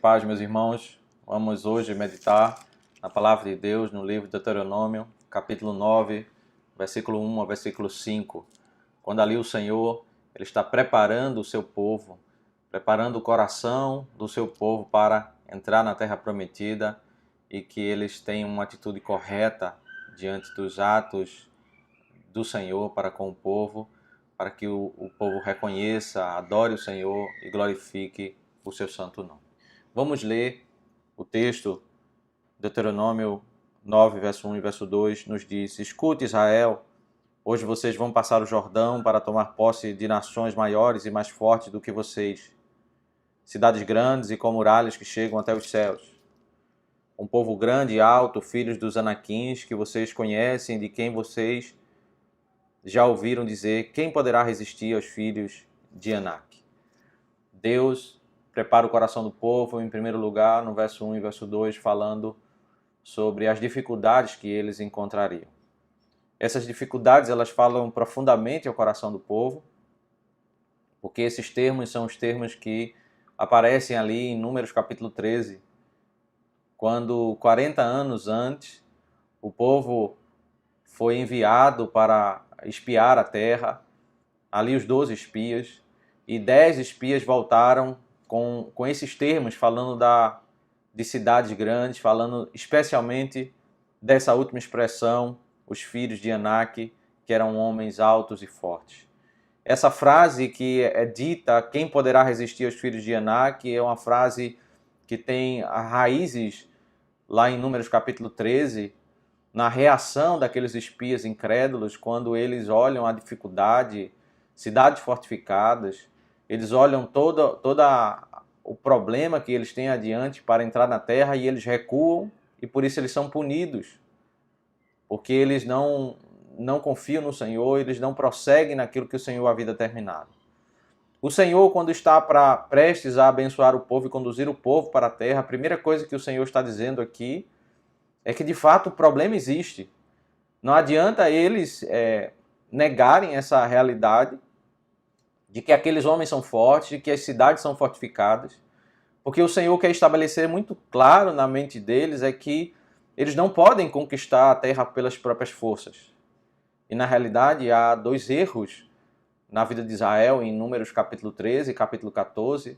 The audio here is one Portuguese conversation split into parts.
Paz, meus irmãos, vamos hoje meditar na palavra de Deus no livro de Deuteronômio, capítulo 9, versículo 1 ao versículo 5. Quando ali o Senhor ele está preparando o seu povo, preparando o coração do seu povo para entrar na terra prometida e que eles tenham uma atitude correta diante dos atos do Senhor para com o povo, para que o povo reconheça, adore o Senhor e glorifique o seu santo nome. Vamos ler o texto, Deuteronômio 9, verso 1 e verso 2, nos diz: Escute, Israel, hoje vocês vão passar o Jordão para tomar posse de nações maiores e mais fortes do que vocês, cidades grandes e com muralhas que chegam até os céus. Um povo grande e alto, filhos dos Anaquins, que vocês conhecem, de quem vocês já ouviram dizer: quem poderá resistir aos filhos de Anak? Deus prepara o coração do povo, em primeiro lugar, no verso 1 e verso 2, falando sobre as dificuldades que eles encontrariam. Essas dificuldades, elas falam profundamente ao coração do povo, porque esses termos são os termos que aparecem ali em Números capítulo 13, quando 40 anos antes, o povo foi enviado para espiar a terra, ali os 12 espias, e 10 espias voltaram com esses termos, falando de cidades grandes, falando especialmente dessa última expressão, os filhos de Anak, que eram homens altos e fortes. Essa frase que é dita, quem poderá resistir aos filhos de Anak, é uma frase que tem raízes lá em Números capítulo 13, na reação daqueles espias incrédulos, quando eles olham a dificuldade, cidades fortificadas, eles olham todo o problema que eles têm adiante para entrar na terra e eles recuam, e por isso eles são punidos, porque eles não confiam no Senhor, eles não prosseguem naquilo que o Senhor havia determinado. O Senhor, quando está prestes a abençoar o povo e conduzir o povo para a terra, a primeira coisa que o Senhor está dizendo aqui é que de fato o problema existe. Não adianta eles negarem essa realidade de que aqueles homens são fortes, de que as cidades são fortificadas, porque o Senhor quer estabelecer muito claro na mente deles é que eles não podem conquistar a terra pelas próprias forças. E na realidade há dois erros na vida de Israel em Números capítulo 13 e capítulo 14,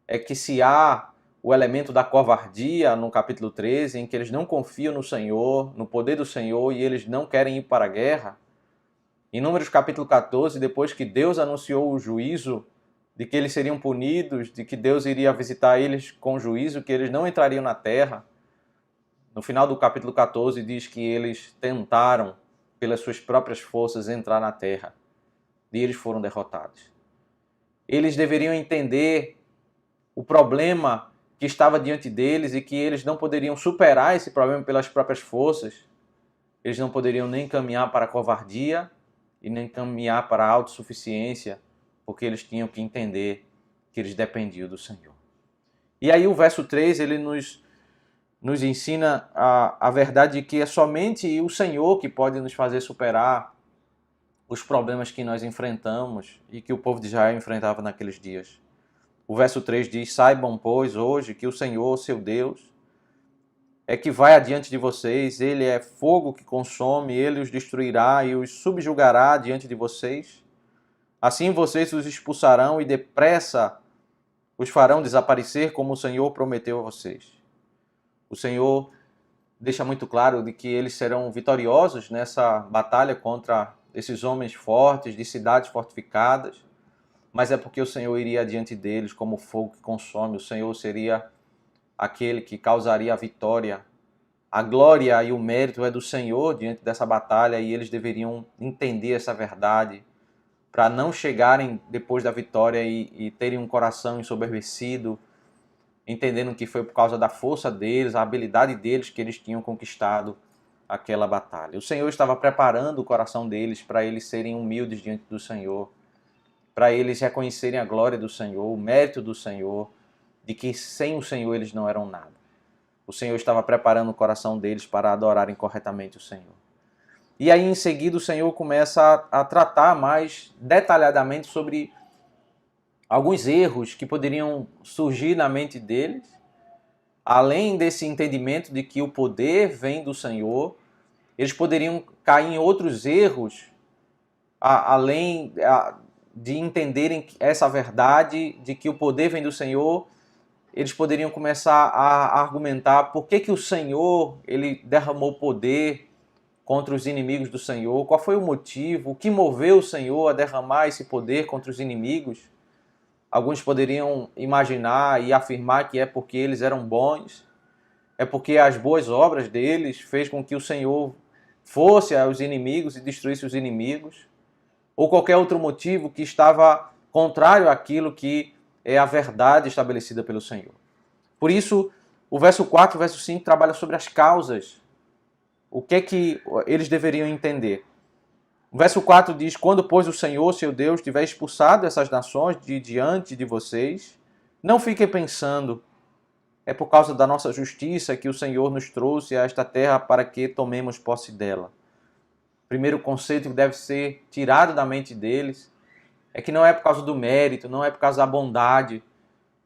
é que se há o elemento da covardia no capítulo 13, em que eles não confiam no Senhor, no poder do Senhor, e eles não querem ir para a guerra. Em Números capítulo 14, depois que Deus anunciou o juízo, de que eles seriam punidos, de que Deus iria visitar eles com juízo, que eles não entrariam na terra, no final do capítulo 14 diz que eles tentaram, pelas suas próprias forças, entrar na terra, e eles foram derrotados. Eles deveriam entender o problema que estava diante deles e que eles não poderiam superar esse problema pelas próprias forças. Eles não poderiam nem caminhar para a covardia e nem caminhar para a autossuficiência, porque eles tinham que entender que eles dependiam do Senhor. E aí o verso 3, ele nos ensina a verdade de que é somente o Senhor que pode nos fazer superar os problemas que nós enfrentamos e que o povo de Israel enfrentava naqueles dias. O verso 3 diz: Saibam, pois, hoje que o Senhor, seu Deus, é que vai adiante de vocês, Ele é fogo que consome, Ele os destruirá e os subjugará diante de vocês. Assim vocês os expulsarão e depressa os farão desaparecer, como o Senhor prometeu a vocês. O Senhor deixa muito claro de que eles serão vitoriosos nessa batalha contra esses homens fortes, de cidades fortificadas, mas é porque o Senhor iria adiante deles como fogo que consome. O Senhor seria aquele que causaria a vitória. A glória e o mérito é do Senhor diante dessa batalha e eles deveriam entender essa verdade para não chegarem depois da vitória e terem um coração ensoberbecido, entendendo que foi por causa da força deles, a habilidade deles que eles tinham conquistado aquela batalha. O Senhor estava preparando o coração deles para eles serem humildes diante do Senhor, para eles reconhecerem a glória do Senhor, o mérito do Senhor, de que sem o Senhor eles não eram nada. O Senhor estava preparando o coração deles para adorarem corretamente o Senhor. E aí em seguida o Senhor começa a tratar mais detalhadamente sobre alguns erros que poderiam surgir na mente deles além desse entendimento de que o poder vem do Senhor, eles poderiam cair em outros erros, além de entenderem essa verdade de que o poder vem do Senhor. Eles poderiam começar a argumentar por que o Senhor ele derramou poder contra os inimigos do Senhor, qual foi o motivo, o que moveu o Senhor a derramar esse poder contra os inimigos. Alguns poderiam imaginar e afirmar que é porque eles eram bons, é porque as boas obras deles fez com que o Senhor fosse aos inimigos e destruísse os inimigos, ou qualquer outro motivo que estava contrário àquilo que é a verdade estabelecida pelo Senhor. Por isso, o verso 4 e o verso 5 trabalha sobre as causas. O que é que eles deveriam entender? O verso 4 diz: quando, pois, o Senhor, seu Deus, tiver expulsado essas nações de diante de vocês, não fiquem pensando, é por causa da nossa justiça que o Senhor nos trouxe a esta terra para que tomemos posse dela. O primeiro conceito que deve ser tirado da mente deles é que não é por causa do mérito, não é por causa da bondade,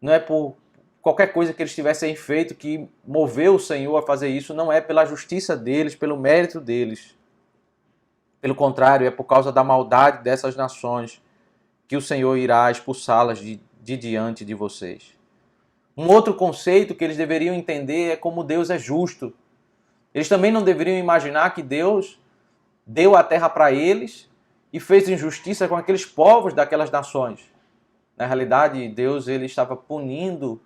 não é por qualquer coisa que eles tivessem feito que moveu o Senhor a fazer isso, não é pela justiça deles, pelo mérito deles. Pelo contrário, é por causa da maldade dessas nações que o Senhor irá expulsá-las de diante de vocês. Um outro conceito que eles deveriam entender é como Deus é justo. Eles também não deveriam imaginar que Deus deu a terra para eles e fez injustiça com aqueles povos daquelas nações. Na realidade, Deus ele estava punindo,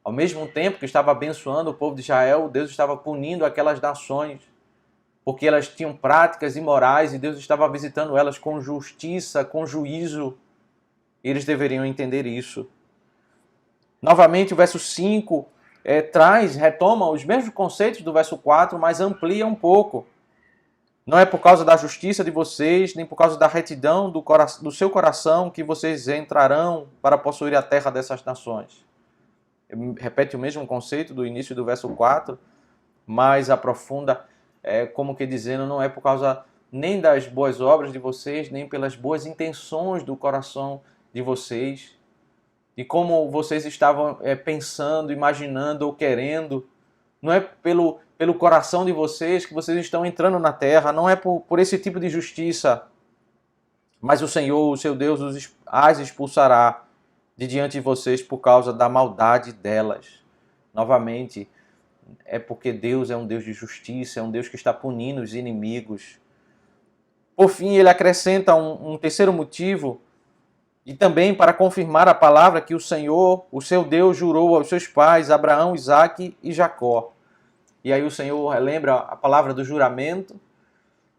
ao mesmo tempo que estava abençoando o povo de Israel, Deus estava punindo aquelas nações, porque elas tinham práticas imorais e Deus estava visitando elas com justiça, com juízo. Eles deveriam entender isso. Novamente, o verso 5 retoma os mesmos conceitos do verso 4, mas amplia um pouco. Não é por causa da justiça de vocês, nem por causa da retidão do seu coração que vocês entrarão para possuir a terra dessas nações. Repete o mesmo conceito do início do verso 4, mas aprofunda, como que dizendo, não é por causa nem das boas obras de vocês, nem pelas boas intenções do coração de vocês, de como vocês estavam pensando, imaginando ou querendo. Não é pelo coração de vocês que vocês estão entrando na terra, não é por esse tipo de justiça, mas o Senhor, o seu Deus, as expulsará de diante de vocês por causa da maldade delas. Novamente, é porque Deus é um Deus de justiça, é um Deus que está punindo os inimigos. Por fim, ele acrescenta um terceiro motivo, e também para confirmar a palavra que o Senhor, o seu Deus, jurou aos seus pais, Abraão, Isaque e Jacó. E aí o Senhor relembra a palavra do juramento.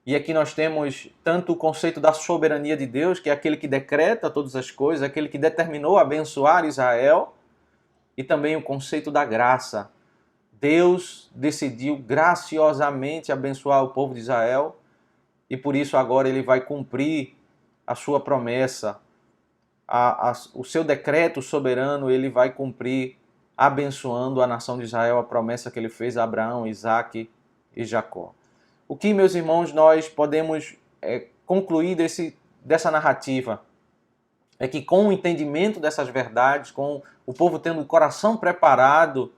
E aqui nós temos tanto o conceito da soberania de Deus, que é aquele que decreta todas as coisas, aquele que determinou abençoar Israel, e também o conceito da graça. Deus decidiu graciosamente abençoar o povo de Israel, e por isso agora ele vai cumprir a sua promessa. O seu decreto soberano ele vai cumprir, abençoando a nação de Israel, a promessa que ele fez a Abraão, Isaque e Jacó. O que, meus irmãos, nós podemos concluir dessa narrativa é que com o entendimento dessas verdades, com o povo tendo o coração preparado,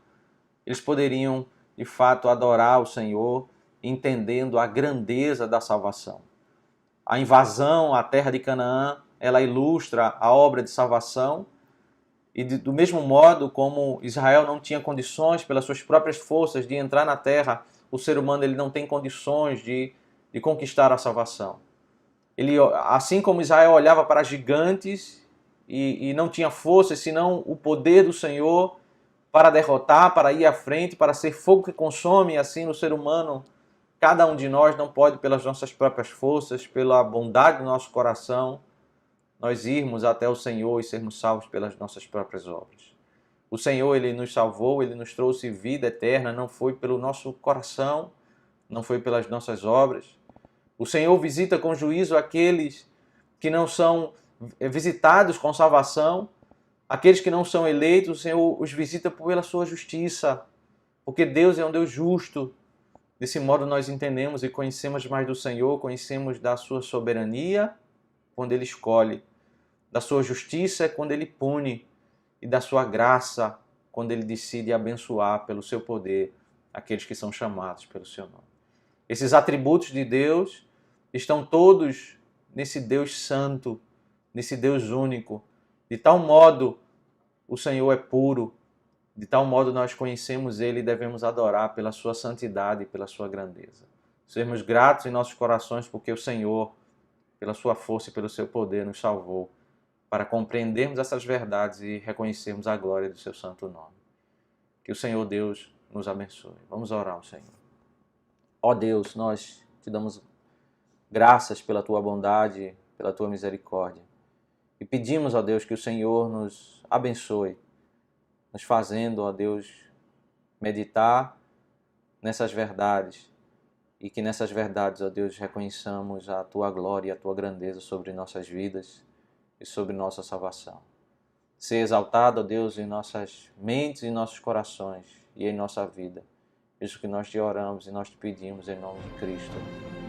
eles poderiam, de fato, adorar o Senhor, entendendo a grandeza da salvação. A invasão à terra de Canaã, ela ilustra a obra de salvação, e do mesmo modo como Israel não tinha condições, pelas suas próprias forças, de entrar na terra, o ser humano ele não tem condições de conquistar a salvação. Assim como Israel olhava para gigantes e não tinha força, senão o poder do Senhor para derrotar, para ir à frente, para ser fogo que consome, assim no ser humano, cada um de nós não pode, pelas nossas próprias forças, pela bondade do nosso coração, nós irmos até o Senhor e sermos salvos pelas nossas próprias obras. O Senhor, ele nos salvou, ele nos trouxe vida eterna, não foi pelo nosso coração, não foi pelas nossas obras. O Senhor visita com juízo aqueles que não são visitados com salvação, aqueles que não são eleitos, o Senhor os visita pela sua justiça, porque Deus é um Deus justo. Desse modo nós entendemos e conhecemos mais do Senhor, conhecemos da sua soberania, quando ele escolhe, da sua justiça quando ele pune, e da sua graça quando Ele decide abençoar pelo seu poder aqueles que são chamados pelo seu nome. Esses atributos de Deus estão todos nesse Deus santo, nesse Deus único. De tal modo, o Senhor é puro, de tal modo nós conhecemos Ele e devemos adorar pela sua santidade e pela sua grandeza. Sermos gratos em nossos corações porque o Senhor, pela sua força e pelo seu poder, nos salvou, para compreendermos essas verdades e reconhecermos a glória do seu santo nome. Que o Senhor Deus nos abençoe. Vamos orar ao Senhor. Ó Deus, nós te damos graças pela tua bondade, pela tua misericórdia. E pedimos, ó Deus, que o Senhor nos abençoe, nos fazendo, ó Deus, meditar nessas verdades e que nessas verdades, ó Deus, reconheçamos a tua glória e a tua grandeza sobre nossas vidas e sobre nossa salvação. Ser exaltado, ó Deus, em nossas mentes e nossos corações e em nossa vida. Isso que nós te oramos e nós te pedimos em nome de Cristo.